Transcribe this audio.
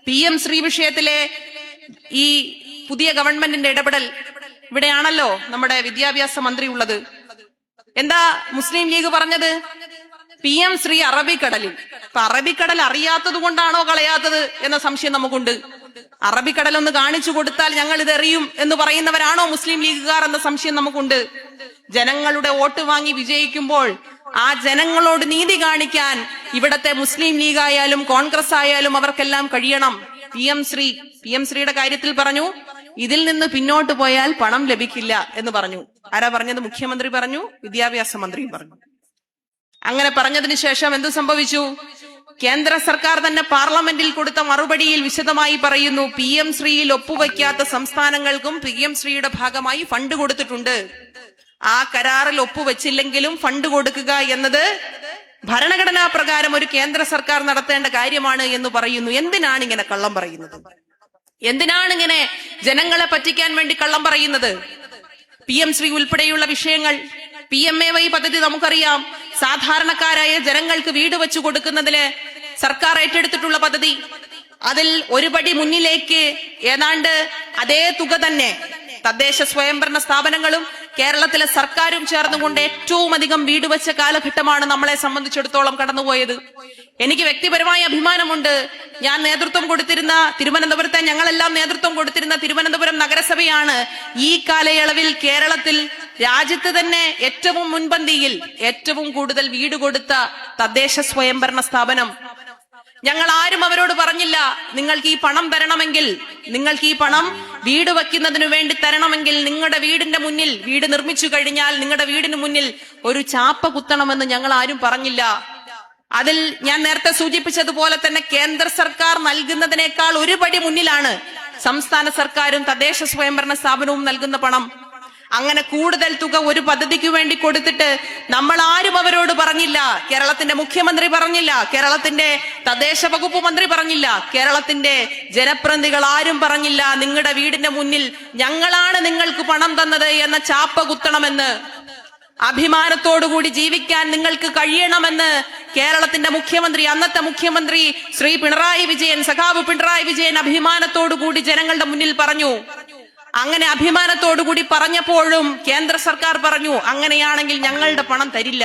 PM Shri വിഷയത്തിലെ ഈ പുതിയ ഗവൺമെന്റിന്റെ ഇടപെടൽ, ഇവിടെയാണല്ലോ നമ്മുടെ വിദ്യാഭ്യാസ മന്ത്രി ഉള്ളത്. എന്താ മുസ്ലിം ലീഗ് പറഞ്ഞത്? PM ശ്രീ അറബിക്കടലിൽ. ഇപ്പൊ അറബിക്കടൽ അറിയാത്തത് കൊണ്ടാണോ കളയാത്തത് എന്ന സംശയം നമുക്കുണ്ട്. അറബിക്കടൽ ഒന്ന് കാണിച്ചു കൊടുത്താൽ ഞങ്ങൾ ഇത് എറിയും എന്ന് പറയുന്നവരാണോ മുസ്ലിം ലീഗുകാർ എന്ന സംശയം നമുക്കുണ്ട്. ജനങ്ങളുടെ വോട്ട് വാങ്ങി വിജയിക്കുമ്പോൾ ആ ജനങ്ങളോട് നീതി കാണിക്കാൻ ഇവിടത്തെ മുസ്ലിം ലീഗ് ആയാലും കോൺഗ്രസ് ആയാലും അവർക്കെല്ലാം കഴിയണം. PM ശ്രീയുടെ കാര്യത്തിൽ പറഞ്ഞു, ഇതിൽ നിന്ന് പിന്നോട്ട് പോയാൽ പണം ലഭിക്കില്ല എന്ന് പറഞ്ഞു. ആരാ പറഞ്ഞത്? മുഖ്യമന്ത്രി പറഞ്ഞു, വിദ്യാഭ്യാസ മന്ത്രിയും പറഞ്ഞു. അങ്ങനെ പറഞ്ഞതിന് ശേഷം എന്ത് സംഭവിച്ചു? കേന്ദ്ര സർക്കാർ തന്നെ പാർലമെന്റിൽ കൊടുത്ത മറുപടിയിൽ വിശദമായി പറയുന്നു, PM ശ്രീയിൽ ഒപ്പുവയ്ക്കാത്ത സംസ്ഥാനങ്ങൾക്കും PM ശ്രീയുടെ ഭാഗമായി ഫണ്ട് കൊടുത്തിട്ടുണ്ട്. ആ കരാറിൽ ഒപ്പുവെച്ചില്ലെങ്കിലും ഫണ്ട് കൊടുക്കുക എന്നത് ഭരണഘടനാ പ്രകാരം ഒരു കേന്ദ്ര സർക്കാർ നടത്തേണ്ട കാര്യമാണ് എന്ന് പറയുന്നു. എന്തിനാണ് ഇങ്ങനെ കള്ളം പറയുന്നത്? എന്തിനാണ് ഇങ്ങനെ ജനങ്ങളെ പറ്റിക്കാൻ വേണ്ടി കള്ളം പറയുന്നത്? PM ശ്രീ ഉൾപ്പെടെയുള്ള വിഷയങ്ങൾ, PMAY പദ്ധതി നമുക്കറിയാം, സാധാരണക്കാരായ ജനങ്ങൾക്ക് വീട് വെച്ചു കൊടുക്കുന്നതിന് സർക്കാർ ഏറ്റെടുത്തിട്ടുള്ള പദ്ധതി. അതിൽ ഒരുപടി മുന്നിലേക്ക് ഏതാണ്ട് അതേ തുക തന്നെ തദ്ദേശ സ്വയംഭരണ സ്ഥാപനങ്ങളും കേരളത്തിലെ സർക്കാരും ചേർന്നുകൊണ്ട് ഏറ്റവും അധികം വീട് വെച്ച കാലഘട്ടമാണ് നമ്മളെ സംബന്ധിച്ചിടത്തോളം കടന്നുപോയത്. എനിക്ക് വ്യക്തിപരമായ അഭിമാനമുണ്ട്. ഞാൻ നേതൃത്വം കൊടുത്തിരുന്ന തിരുവനന്തപുരത്തെ, ഞങ്ങളെല്ലാം നേതൃത്വം കൊടുത്തിരുന്ന തിരുവനന്തപുരം നഗരസഭയാണ് ഈ കാലയളവിൽ കേരളത്തിൽ രാജ്യത്ത് തന്നെ ഏറ്റവും മുൻപന്തിയിൽ ഏറ്റവും കൂടുതൽ വീട് കൊടുത്ത തദ്ദേശ സ്വയംഭരണ സ്ഥാപനം. ഞങ്ങൾ ആരും അവരോട് പറഞ്ഞില്ല, നിങ്ങൾക്ക് ഈ പണം തരണമെങ്കിൽ, നിങ്ങൾക്ക് ഈ പണം വീട് വയ്ക്കുന്നതിനു വേണ്ടി തരണമെങ്കിൽ നിങ്ങളുടെ വീടിന്റെ മുന്നിൽ, വീട് നിർമ്മിച്ചു കഴിഞ്ഞാൽ നിങ്ങളുടെ വീടിന് മുന്നിൽ ഒരു ചാപ്പ കുത്തണമെന്ന് ഞങ്ങൾ ആരും പറഞ്ഞില്ല. അതിൽ ഞാൻ നേരത്തെ സൂചിപ്പിച്ചതുപോലെ തന്നെ കേന്ദ്ര സർക്കാർ നൽകുന്നതിനേക്കാൾ ഒരു പടി മുന്നിലാണ് സംസ്ഥാന സർക്കാരും തദ്ദേശ സ്വയംഭരണ സ്ഥാപനവും നൽകുന്ന പണം. അങ്ങനെ കൂടുതൽ തുക ഒരു പദ്ധതിക്ക് വേണ്ടി കൊടുത്തിട്ട് നമ്മൾ ആരും അവരോട് പറഞ്ഞില്ല. കേരളത്തിന്റെ മുഖ്യമന്ത്രി പറഞ്ഞില്ല, കേരളത്തിന്റെ തദ്ദേശ വകുപ്പ് മന്ത്രി പറഞ്ഞില്ല, കേരളത്തിന്റെ ജനപ്രതിനിധികൾ ആരും പറഞ്ഞില്ല, നിങ്ങളുടെ വീടിന്റെ മുന്നിൽ ഞങ്ങളാണ് നിങ്ങൾക്ക് പണം തന്നത് എന്ന ചാപ്പ കുത്തണമെന്ന്. അഭിമാനത്തോടുകൂടി ജീവിക്കാൻ നിങ്ങൾക്ക് കഴിയണമെന്ന് കേരളത്തിന്റെ മുഖ്യമന്ത്രി, അന്നത്തെ മുഖ്യമന്ത്രി ശ്രീ പിണറായി വിജയൻ, സഖാവ് പിണറായി വിജയൻ അഭിമാനത്തോടുകൂടി ജനങ്ങളുടെ മുന്നിൽ പറഞ്ഞു. അങ്ങനെ അഭിമാനത്തോടുകൂടി പറഞ്ഞപ്പോഴും കേന്ദ്ര സർക്കാർ പറഞ്ഞു, അങ്ങനെയാണെങ്കിൽ ഞങ്ങളുടെ പണം തരില്ല.